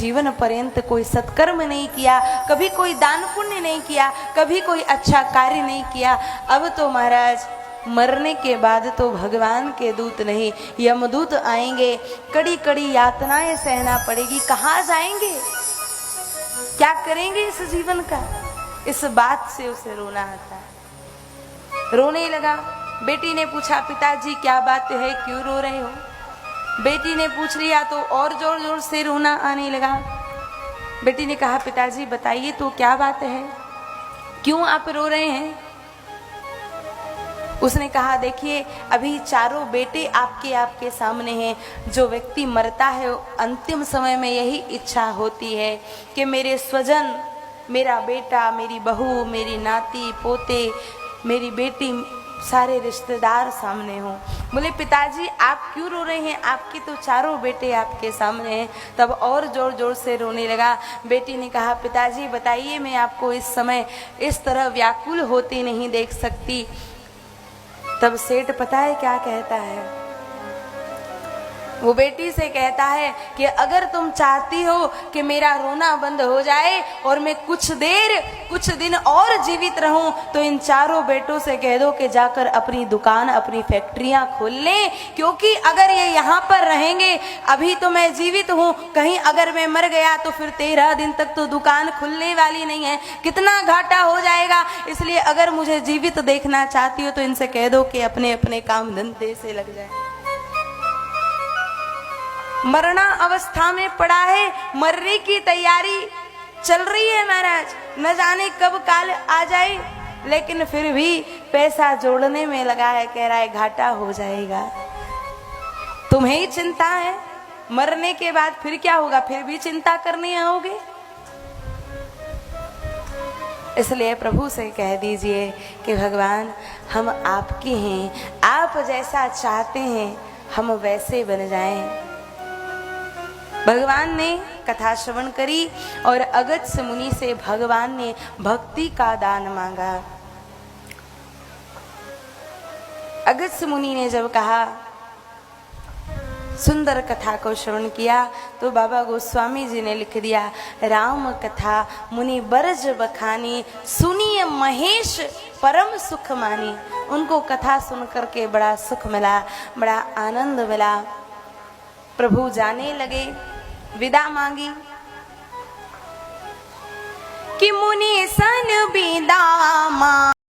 जीवन पर्यंत कोई सत्कर्म नहीं किया, कभी कोई दान पुण्य नहीं किया, कभी कोई अच्छा कार्य नहीं किया। अब तो महाराज मरने के बाद तो भगवान के दूत नहीं, यमदूत आएंगे, कड़ी कड़ी यातनाएं सहना पड़ेगी। कहाँ जाएंगे, क्या करेंगे इस जीवन का? इस बात से उसे रोना आता है। रोने लगा। बेटी ने पूछा, पिताजी क्या बात है, क्यों रो रहे हो? बेटी ने पूछ लिया तो और जोर जोर से रोना आने लगा। बेटी ने कहा, पिताजी बताइए तो क्या बात है, क्यों आप रो रहे हैं? उसने कहा, देखिए अभी चारों बेटे आपके सामने हैं। जो व्यक्ति मरता है अंतिम समय में यही इच्छा होती है कि मेरे स्वजन, मेरा बेटा, मेरी बहू, मेरी नाती पोते, मेरी बेटी, सारे रिश्तेदार सामने हों। बोले, पिताजी आप क्यों रो रहे हैं, आपके तो चारों बेटे आपके सामने हैं। तब और जोर जोर से रोने लगा। बेटी ने कहा, पिताजी बताइए, मैं आपको इस समय इस तरह व्याकुल होते नहीं देख सकती। तब सेठ पता है क्या कहता है? वो बेटी से कहता है कि अगर तुम चाहती हो कि मेरा रोना बंद हो जाए और मैं कुछ दिन और जीवित रहूं, तो इन चारों बेटों से कह दो कि जाकर अपनी दुकान, अपनी फैक्ट्रियां खोल लें। क्योंकि अगर ये यहाँ पर रहेंगे, अभी तो मैं जीवित हूँ, कहीं अगर मैं मर गया तो फिर 13 दिन तक तो दुकान खुलने वाली नहीं है, कितना घाटा हो जाएगा। इसलिए अगर मुझे जीवित देखना चाहती हो तो इनसे कह दो कि अपने अपने काम धंधे से लग जाए। मरना अवस्था में पड़ा है, मरने की तैयारी चल रही है महाराज, न जाने कब काल आ जाए, लेकिन फिर भी पैसा जोड़ने में लगा है। कह रहा है घाटा हो जाएगा। तुम्हें ही चिंता है, मरने के बाद फिर क्या होगा, फिर भी चिंता करने आओगे। इसलिए प्रभु से कह दीजिए कि भगवान हम आपके हैं, आप जैसा चाहते हैं हम वैसे बन जाएं। भगवान ने कथा श्रवण करी और अगस्त्य मुनि से भगवान ने भक्ति का दान मांगा। अगस्त्य मुनि ने जब कहा, सुंदर कथा को श्रवण किया, तो बाबा गोस्वामी जी ने लिख दिया, राम कथा मुनि बरज बखानी, सुनिए महेश परम सुख मानी। उनको कथा सुन करके बड़ा सुख मिला, बड़ा आनंद मिला। प्रभु जाने लगे, विदा मांगी कि मुनि सन विदा